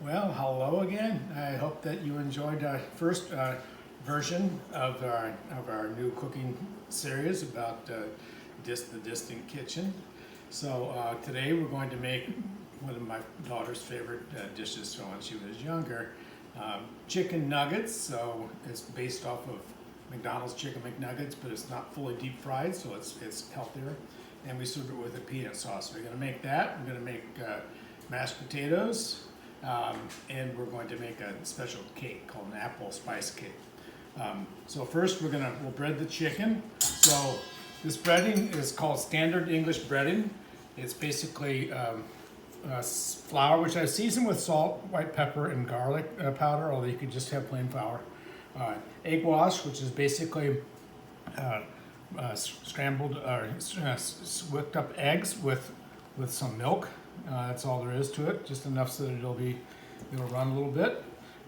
Well, hello again. I hope that you enjoyed our first version of our new cooking series about the distant kitchen. So today we're going to make one of my daughter's favorite dishes from when she was younger, chicken nuggets. So it's based off of McDonald's chicken McNuggets, but it's not fully deep fried, so it's healthier. And we serve it with a peanut sauce. We're going to make that. We're going to make mashed potatoes. And we're going to make a special cake called an apple spice cake. So first we'll bread the chicken. So this breading is called standard English breading. It's basically flour, which I season with salt, white pepper, and garlic powder, although you could just have plain flour. Egg wash, which is basically scrambled or whipped up eggs with some milk. That's all there is to it, just enough so that it'll run a little bit.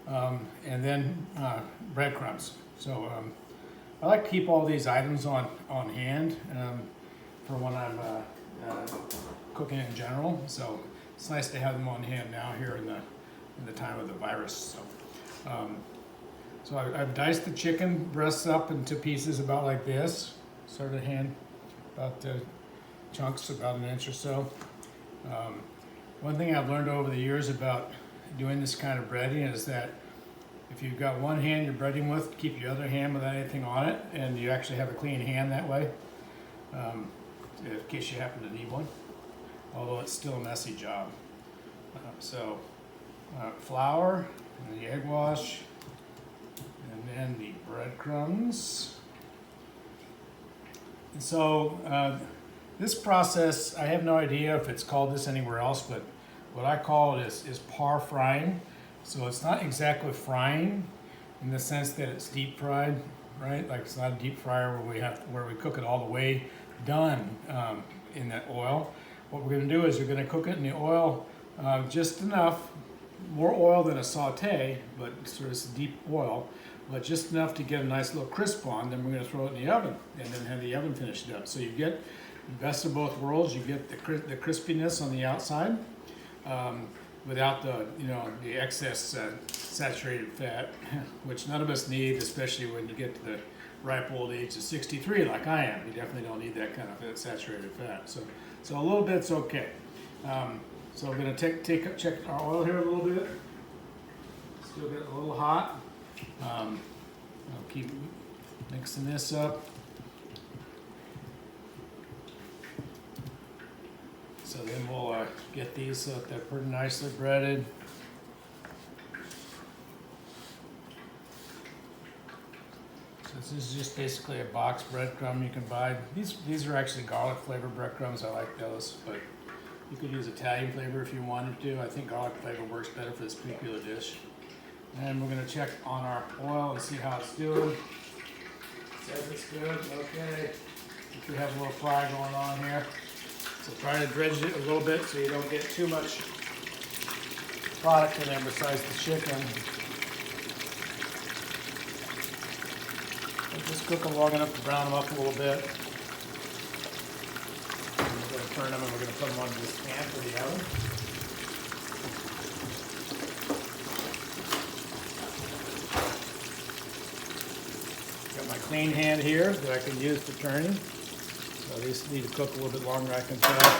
And then breadcrumbs. So I like to keep all these items on hand for when I'm cooking in general. So it's nice to have them on hand now here in the time of the virus. So I've diced the chicken breasts up into pieces about like this, sort of hand, about chunks about an inch or so. One thing I've learned over the years about doing this kind of breading is that if you've got one hand you're breading with, keep your other hand without anything on it, and you actually have a clean hand that way, in case you happen to need one, although it's still a messy job. Flour, and the egg wash, and then the breadcrumbs. And so this process, I have no idea if it's called this anywhere else, but what I call it is par frying. So it's not exactly frying in the sense that it's deep fried, right? Like it's not a deep fryer where we cook it all the way done in that oil. What we're going to do is we're going to cook it in the oil just enough, more oil than a saute, but sort of deep oil, but just enough to get a nice little crisp on. Then we're going to throw it in the oven and then have the oven finished up. So you get the best of both worlds. You get the crispiness on the outside without the excess saturated fat, which none of us need, especially when you get to the ripe old age of 63 like I am. You definitely don't need that kind of saturated fat. So a little bit's okay. So we're going to check our oil here a little bit. Still get a little hot. I'll keep mixing this up. So then we'll get these so that they're pretty nicely breaded. So this is just basically a box breadcrumb you can buy. These are actually garlic flavored breadcrumbs. I like those, but you could use Italian flavor if you wanted to. I think garlic flavor works better for this particular dish. And we're going to check on our oil and see how it's doing. Says it's good. Okay. We have a little fry going on here. So try to dredge it a little bit so you don't get too much product in there besides the chicken. And just cook them long enough to brown them up a little bit. And we're going to turn them and we're going to put them on this pan for the oven. Got my clean hand here that I can use for turning. So these need to cook a little bit longer, I can tell.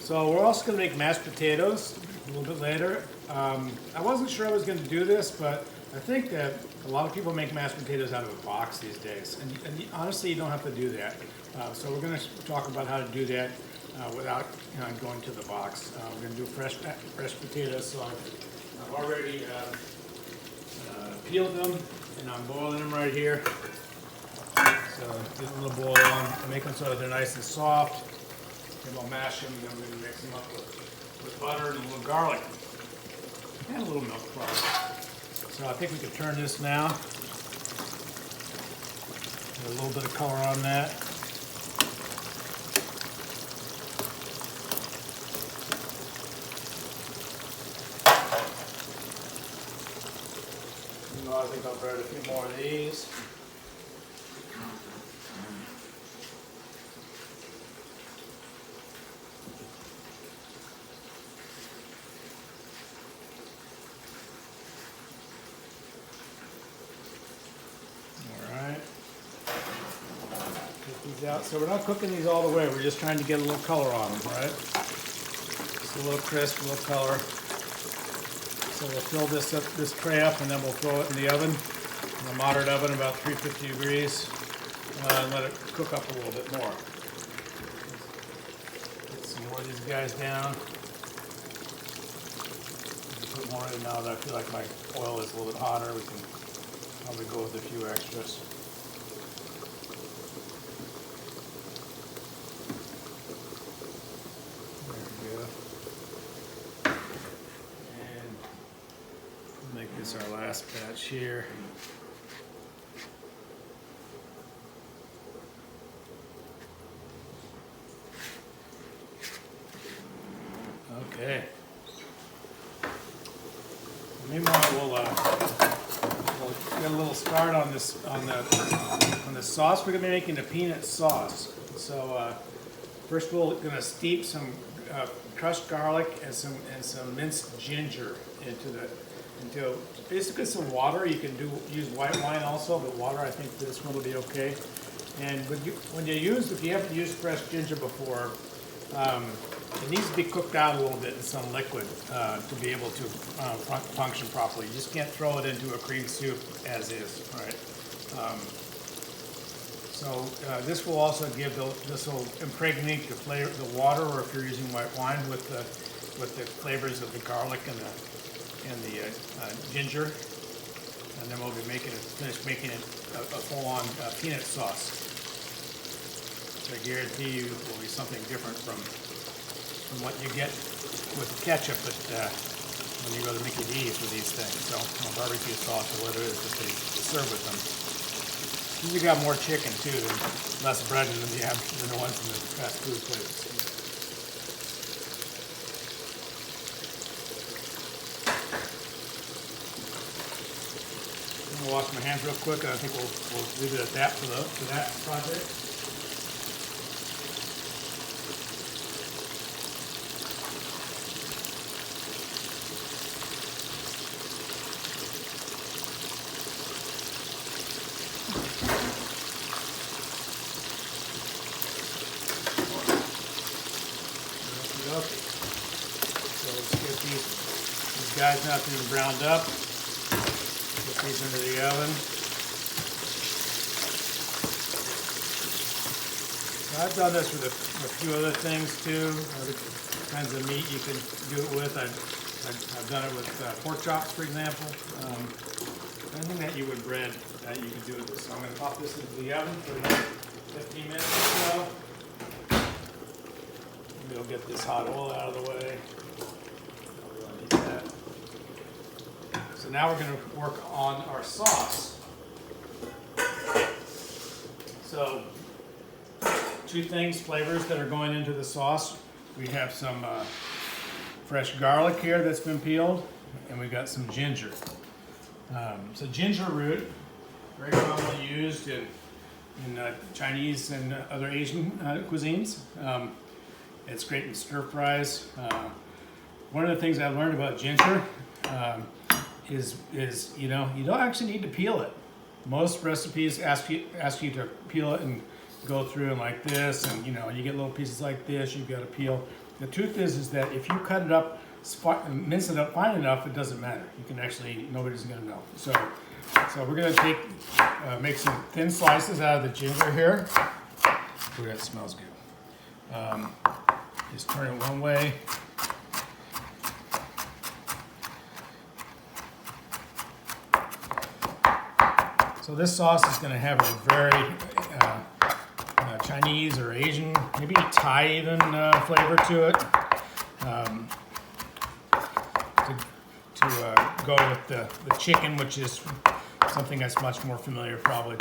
So we're also going to make mashed potatoes a little bit later. I wasn't sure I was going to do this, but I think that a lot of people make mashed potatoes out of a box these days. And honestly, you don't have to do that. So we're going to talk about how to do that without going to the box. We're going to do fresh potatoes. So I've already peeled them, and I'm boiling them right here. So get a little boil on, make them so that they're nice and soft. And we'll mash them, and then we're going to mix them up with butter and a little garlic. And a little milk probably. So I think we can turn this now. Get a little bit of color on that. I think I'll bread a few more of these. these out. So we're not cooking these all the way. We're just trying to get a little color on them, right? Just a little crisp, a little color. So we'll fill this tray up, and then we'll throw it in the oven, in a moderate oven, about 350 degrees, and let it cook up a little bit more. Get some more of these guys down. Put more in now that I feel like my oil is a little bit hotter. We can probably go with a few extras. Make this our last batch here. Okay. Meanwhile, we'll get a little start on this on the sauce. We're gonna be making a peanut sauce. So first we're gonna steep some crushed garlic and some minced ginger into basically some water. You can use white wine also, but water, I think this one will be okay. And if you haven't used fresh ginger before, it needs to be cooked out a little bit in some liquid to be able to function properly. You just can't throw it into a cream soup as is, right? This will also this will impregnate the water, or if you're using white wine, with the flavors of the garlic and the ginger, and then we'll be finish making it a full-on peanut sauce. So I guarantee you will be something different from what you get with ketchup when you go to Mickey D's with these things. So barbecue sauce, or whatever it is that they serve with them. You got more chicken too, and less bread than you have than the ones in the fast food places. I'm gonna wash my hands real quick, and I think we'll leave it at that for that project. Okay. So let's get these guys now being browned up. Put these into the oven. So I've done this with a few other things too. Other kinds of meat you can do it with. I've done it with pork chops, for example. Anything that you would bread, you can do it with. So I'm going to pop this into the oven for another 15 minutes or so. We'll get this hot oil out of the way. We don't need that. So now we're going to work on our sauce. So, two flavors that are going into the sauce. We have some fresh garlic here that's been peeled, and we've got some ginger. So ginger root, very commonly used in Chinese and other Asian cuisines. It's great in stir fries. One of the things I've learned about ginger is you don't actually need to peel it. Most recipes ask you to peel it and go through and like this, and you get little pieces like this. You've got to peel. The truth is that if you cut it up, mince it up fine enough, it doesn't matter. You can actually, nobody's going to know. So we're going to make some thin slices out of the ginger here. Ooh, that smells good. Just turn it one way. So this sauce is going to have a very Chinese or Asian, maybe Thai even flavor to it. To go with the chicken, which is something that's much more familiar probably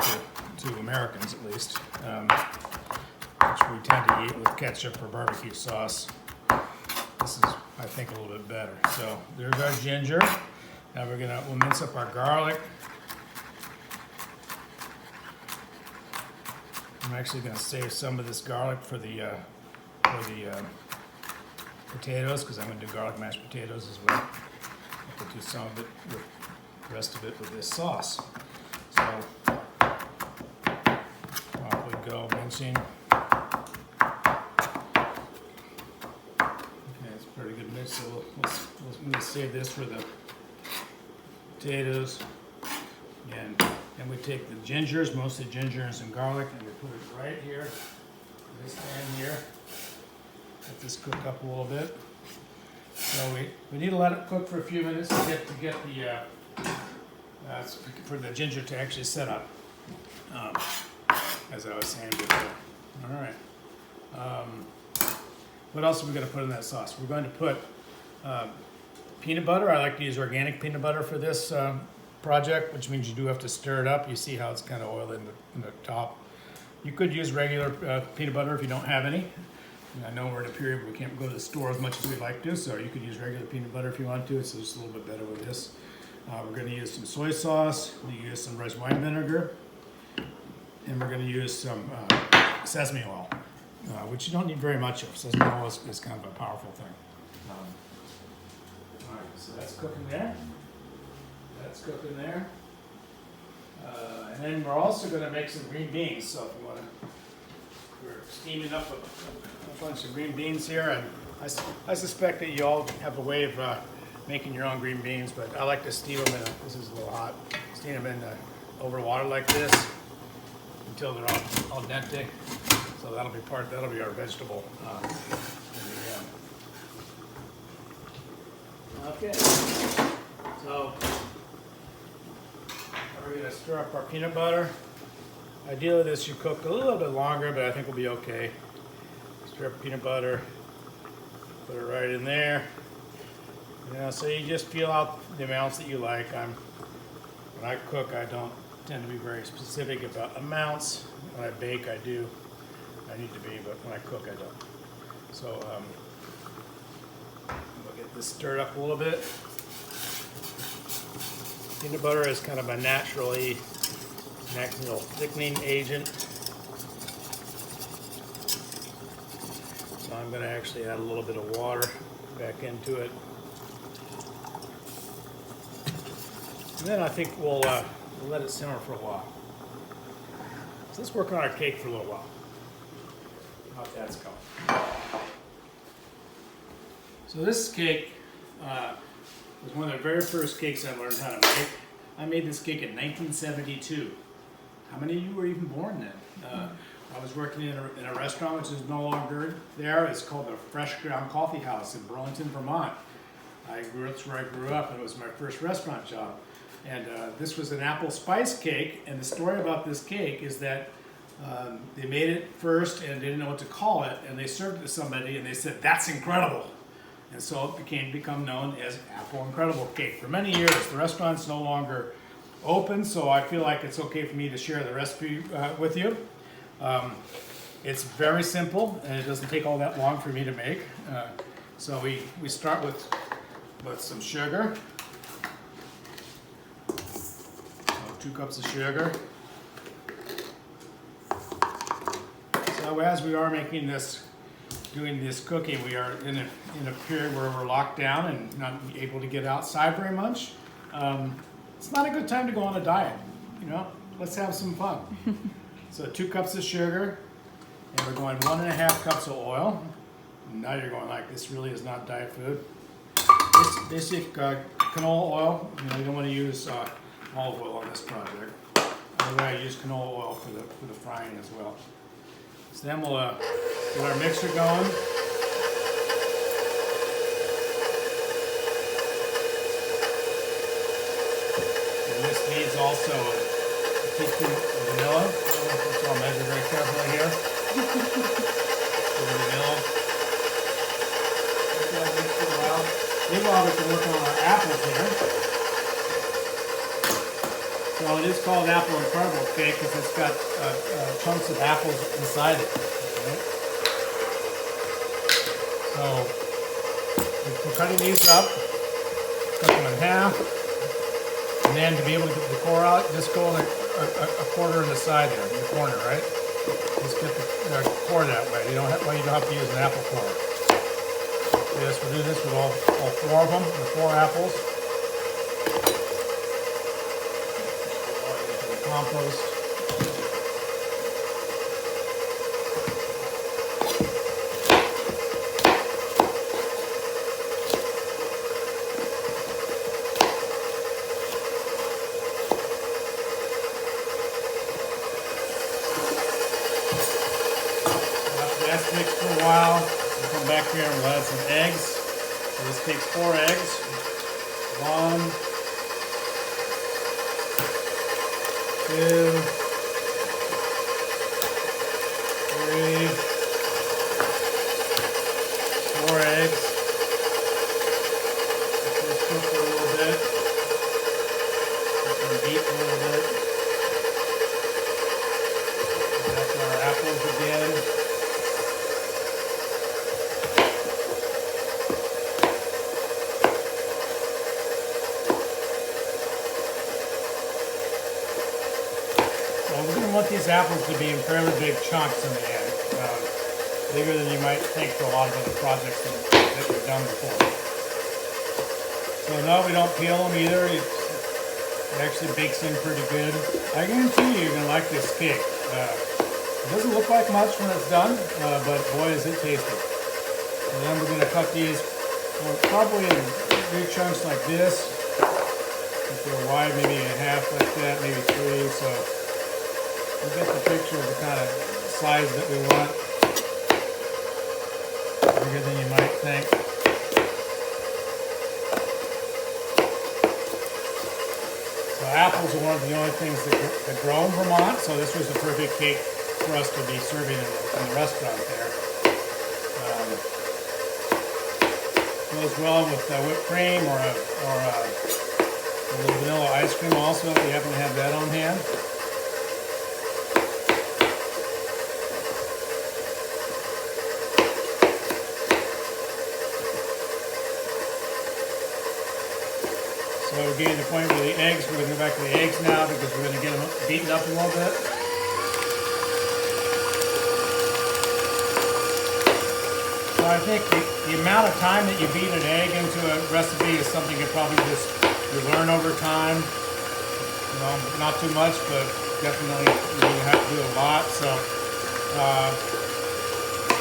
to Americans at least. Which we tend to eat with ketchup or barbecue sauce. This is, I think, a little bit better. So there's our ginger. Now we'll mince up our garlic. I'm actually going to save some of this garlic for the potatoes, because I'm going to do garlic mashed potatoes as well. I'll do some of it, with the rest of it with this sauce. So off we go. drenching. Okay, it's a pretty good mix, so we'll save this for the potatoes. And then we take the gingers, mostly ginger and some garlic, and we put it right here, this pan here. Let this cook up a little bit. So we need to let it cook for a few minutes to get the for the ginger to actually set up. As I was saying before. All right. What else are we going to put in that sauce? We're going to put peanut butter. I like to use organic peanut butter for this project, which means you do have to stir it up. You see how it's kind of oily in the top. You could use regular peanut butter if you don't have any. I know we're in a period where we can't go to the store as much as we'd like to, so you could use regular peanut butter if you want to. It's just a little bit better with this. We're going to use some soy sauce. We're going to use some red wine vinegar. And we're going to use some sesame oil, which you don't need very much of. Sesame oil is kind of a powerful thing. All right, so that's cooking there. That's cooking there. And then we're also going to make some green beans. So if you want to, we're steaming up a bunch of green beans here. And I suspect that you all have a way of making your own green beans, but I like to steam them in this is a little hot, steam them in over water like this until they're all dente. So that'll be our vegetable. Okay, so we're going to stir up our peanut butter. Ideally this should cook a little bit longer, but I think we'll be okay. Stir up peanut butter, put it right in there. So you just feel out the amounts that you like. When I cook, I don't tend to be very specific about amounts. When I bake, I do. I need to be, but when I cook, I don't. So we'll get this stirred up a little bit. Peanut butter is kind of a natural thickening agent. So I'm going to actually add a little bit of water back into it. And then I think we'll let it simmer for a while. So let's work on our cake for a little while. How that's going. So this cake was one of the very first cakes I learned how to make. I made this cake in 1972. How many of you were even born then? I was working in a restaurant which is no longer there. It's called the Fresh Ground Coffee House in Burlington, Vermont. That's where I grew up, and it was my first restaurant job. And this was an apple spice cake, and the story about this cake is that they made it first and didn't know what to call it, and they served it to somebody and they said, "That's incredible." And so it become known as Apple Incredible Cake. For many years, the restaurant's no longer open, so I feel like it's okay for me to share the recipe with you. It's very simple, and it doesn't take all that long for me to make. So we start with some sugar. 2 cups of sugar. So as we are doing this cooking, we are in a period where we're locked down and not able to get outside very much. It's not a good time to go on a diet, Let's have some fun. So 2 cups of sugar, and we're going 1.5 cups of oil. Now you're going like, this really is not diet food. This basic canola oil. You don't want to use olive oil on this project. By the way, I use canola oil for the frying as well. So then we'll get our mixer going. And this needs also a teaspoon of vanilla. So I'll measure very carefully here. The vanilla. Meanwhile, we can work on our apples here. So it is called Apple Incredible Cake because it's got chunks of apples inside it. Okay? So we're cutting these up, cut them in half, and then to be able to get the core out, just go a quarter in the side there, in the corner, right? Just get the core that way. You don't have to use an apple core. Yes, we'll do this with all 4 of them, the 4 apples. Compost. a while. We'll come back here and we'll add some eggs. So this takes 4 eggs. 1, 2, 3, 4 eggs. Let's cook for a little bit. Let them beat a little bit. Back to our apples again. So we're going to want these apples to be in fairly big chunks in the end. Bigger than you might think for a lot of other projects that we've done before. So no, we don't peel them either. It actually bakes in pretty good. I guarantee you're going to like this cake. It doesn't look like much when it's done, but boy is it tasty. And then we're going to cut these probably in big chunks like this. If they're wide, maybe a half like that, maybe 3. So you get the picture of the kind of size that we want. Bigger than you might think. So apples are one of the only things that grow in Vermont, so this was the perfect cake for us to be serving in the restaurant there. Goes well with whipped cream or a little vanilla ice cream also, if you happen to have that on hand. So we're getting to the point where the eggs, we're going to go back to the eggs now because we're going to get them beaten up a little bit. So I think the amount of time that you beat an egg into a recipe is something you probably just learn over time. You know, not too much, but definitely you're going to have to do a lot. So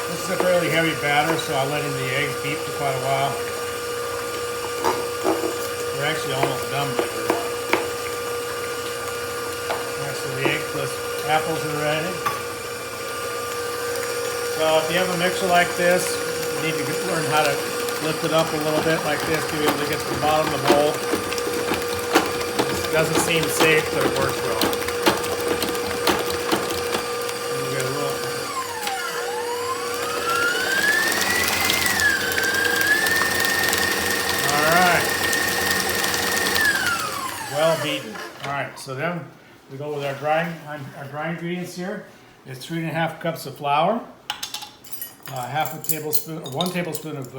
this is a fairly heavy batter, so I let in the eggs beat for quite a while. We're actually almost done with it. Alright, so the egg plus apples are ready. So if you have a mixer like this, you need to learn how to lift it up a little bit like this to be able to get to the bottom of the bowl. This doesn't seem safe, but it works well. We'll get a little. Well beaten. All right, so then we go with our dry ingredients here. It's 3½ cups of flour, half a tablespoon or 1 tablespoon of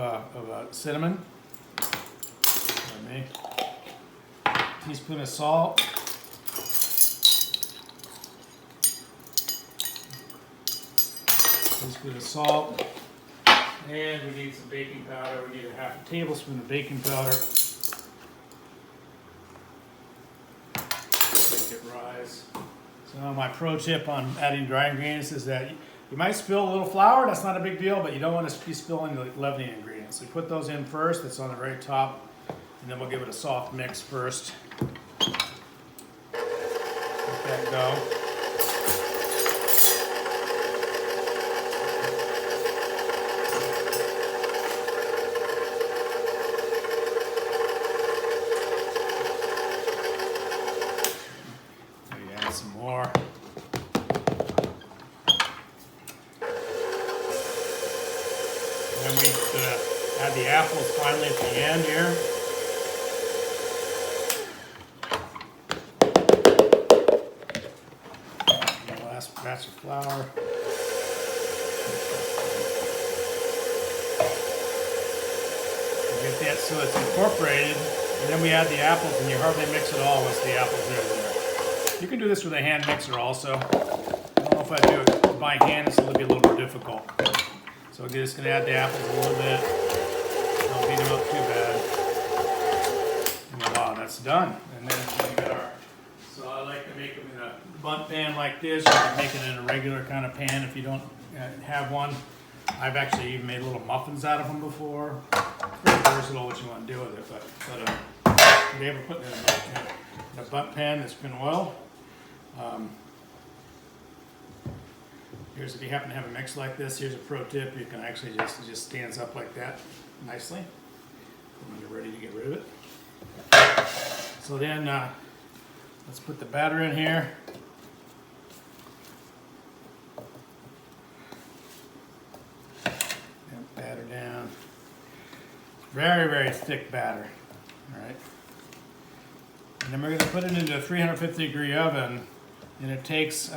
cinnamon, teaspoon of salt, and we need some baking powder. We need a half a tablespoon of baking powder. Rise. So my pro tip on adding dry ingredients is that you might spill a little flour. That's not a big deal, but you don't want to be spilling the leavening ingredients. So we put those in first. That's on the very top, and then we'll give it a soft mix first. Let that go. Some more. Then we add the apples finally at the end here. And the last batch of flour. Get that so it's incorporated, and then we add the apples, and you hardly mix it all once the apples are there. You can do this with a hand mixer also. I don't know if I do it by hand, it's going to be a little more difficult. So we're just going to add the apples a little bit. Don't beat them up too bad. And voila, that's done. And then we got our. So I like to make them in a bunt pan like this. You can make it in a regular kind of pan if you don't have one. I've actually even made little muffins out of them before. Pretty versatile what you want to do with it, but be able to put it in a bunt pan that's been oiled. Here's, if you happen to have a mix like this, here's a pro tip. You can actually just stands up like that nicely when you're ready to get rid of it. So then let's put the batter in here. And batter down. Very, very thick batter. All right. And then we're going to put it into a 350-degree oven, and it takes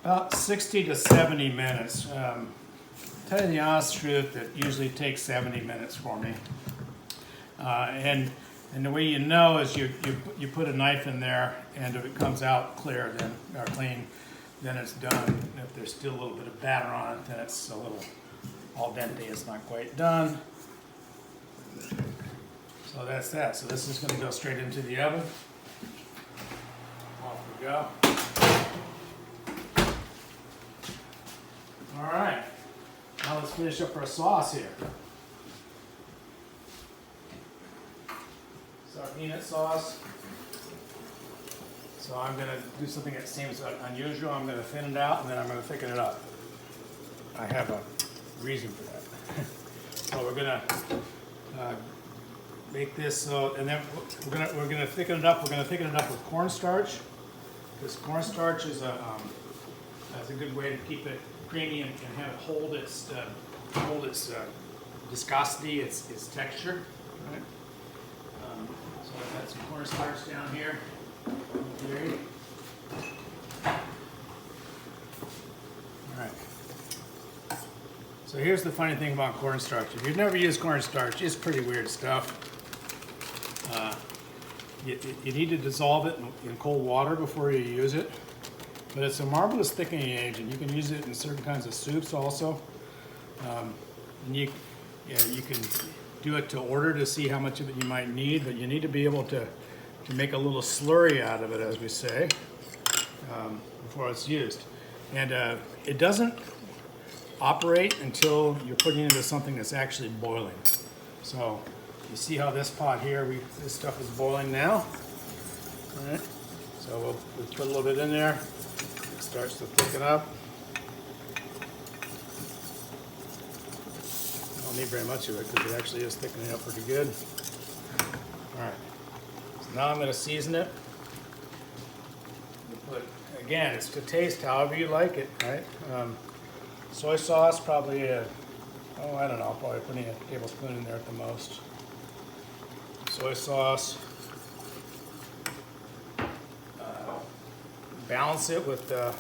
about 60 to 70 minutes. Tell you the honest truth, it usually takes 70 minutes for me. And the way you know is you put a knife in there, and if it comes out clear, then or clean, then it's done. If there's still a little bit of batter on it, then it's a little al dente. It's not quite done. So that's that. So this is going to go straight into the oven. Off we go. All right. Now let's finish up our sauce here. It's our peanut sauce. So I'm going to do something that seems unusual. I'm going to thin it out, and then I'm going to thicken it up. I have a reason for that. So we're going to make this, and then we're going to thicken it up. We're going to thicken it up with cornstarch, because cornstarch is that's a good way to keep it creamy and have it hold its viscosity, its texture. Right? So I've got some cornstarch down here. Okay. All right. So here's the funny thing about cornstarch. If you've never used cornstarch, it's pretty weird stuff. You need to dissolve it in cold water before you use it. But it's a marvelous thickening agent. You can use it in certain kinds of soups also. And you can do it to order to see how much of it you might need, but you need to be able to make a little slurry out of it, as we say, before it's used. And it doesn't operate until you're putting it into something that's actually boiling. So you see how this pot here, this stuff is boiling now. All right. So we'll put a little bit in there. It starts to thicken up. I don't need very much of it because it actually is thickening up pretty good. All right. So now I'm going to season it. Again, it's to taste however you like it, right? Soy sauce, probably I don't know, probably putting a tablespoon in there at the most. Soy sauce. Balance it with a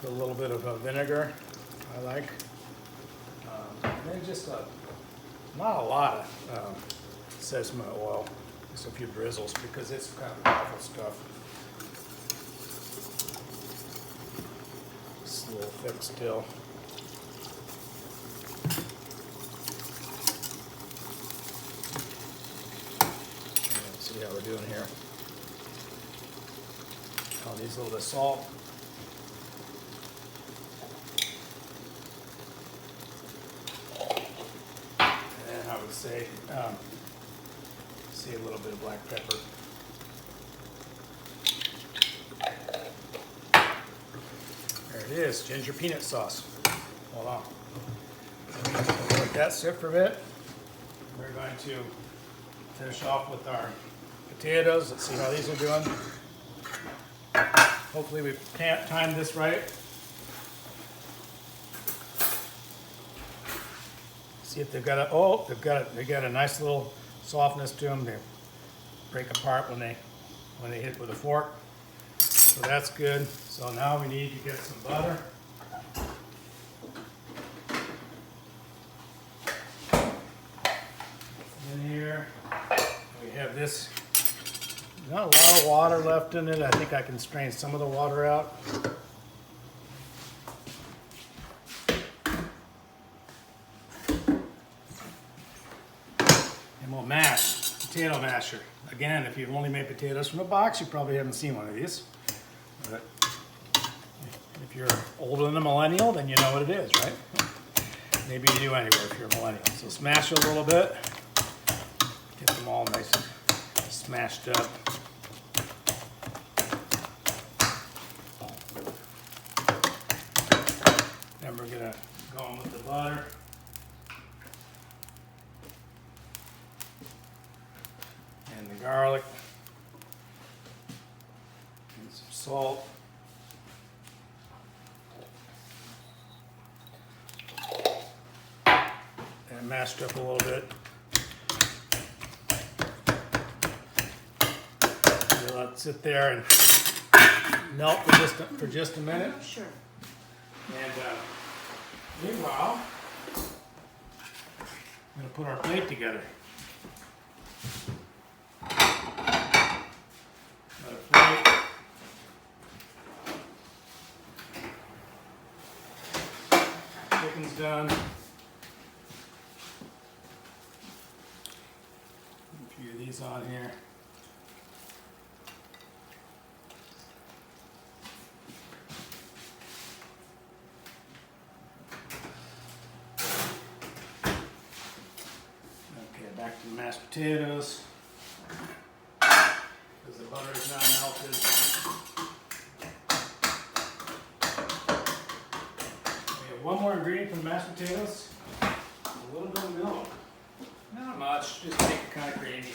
little bit of vinegar, I like. And then just not a lot of sesame oil, just a few drizzles because it's kind of powerful stuff. It's a little thick still. Let's see how we're doing here. I'll use a little bit of salt. And I would say, a little bit of black pepper. There it is, ginger peanut sauce. Hold on. We'll let that sit for a bit. We're going to finish off with our potatoes. Let's see how these are doing. Hopefully we've timed this right. See if they've got they got a nice little softness to them. They break apart when they hit with a fork. So that's good. So now we need to get some butter. In here we have this. Not a lot of water left in it. I think I can strain some of the water out. And we'll mash, potato masher. Again, if you've only made potatoes from a box, you probably haven't seen one of these. But if you're older than a millennial, then you know what it is, right? Maybe you do anyway if you're a millennial. So smash it a little bit. Get them all nice and smashed up. of butter. And the garlic. And some salt. And mashed up a little bit. And let it sit there and melt for just a minute. Sure. And meanwhile, I'm going to put our plate together. Another plate. Chicken's done. A few of these on here. Back to the mashed potatoes, because the butter is now melted. We have one more ingredient for the mashed potatoes, a little bit of milk. Not much, just make it kind of creamy. A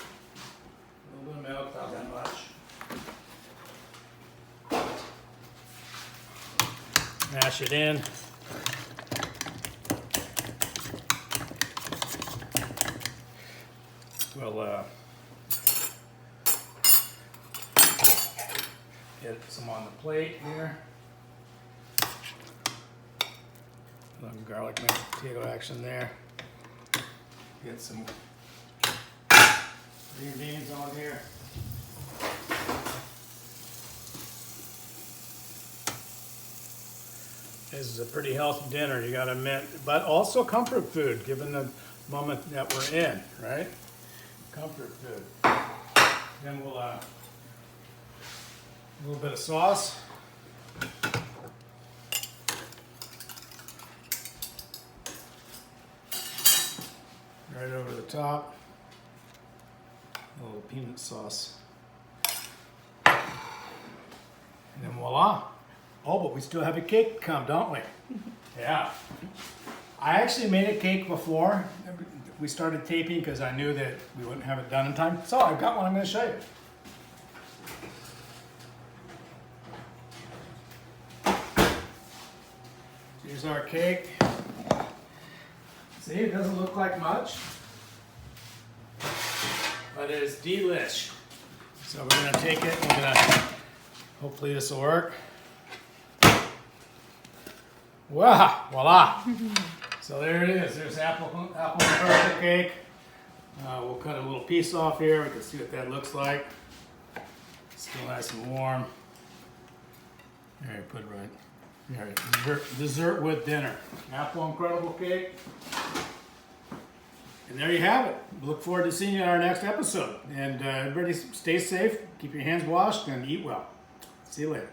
little bit of milk, not that much. Mash it in. We'll get some on the plate here. A little garlic mashed potato action there. Get some green beans on here. This is a pretty healthy dinner, you gotta admit, but also comfort food given the moment that we're in, right? Comfort food. Then we'll a little bit of sauce. Right over the top. A little peanut sauce. And then voila. Oh, but we still have a cake to come, don't we? Yeah. I actually made a cake before. We started taping because I knew that we wouldn't have it done in time. So I've got one I'm going to show you. Here's our cake. See, it doesn't look like much, but it is delish. So we're going to take it, we're going to, hopefully this will work. Wow, voila. So there it is. There's apple and cake. We'll cut a little piece off here. We can see what that looks like. Still nice and warm. All right, put it right. All right, dessert with dinner. Apple incredible cake. And there you have it. Look forward to seeing you in our next episode. And everybody stay safe, keep your hands washed, and eat well. See you later.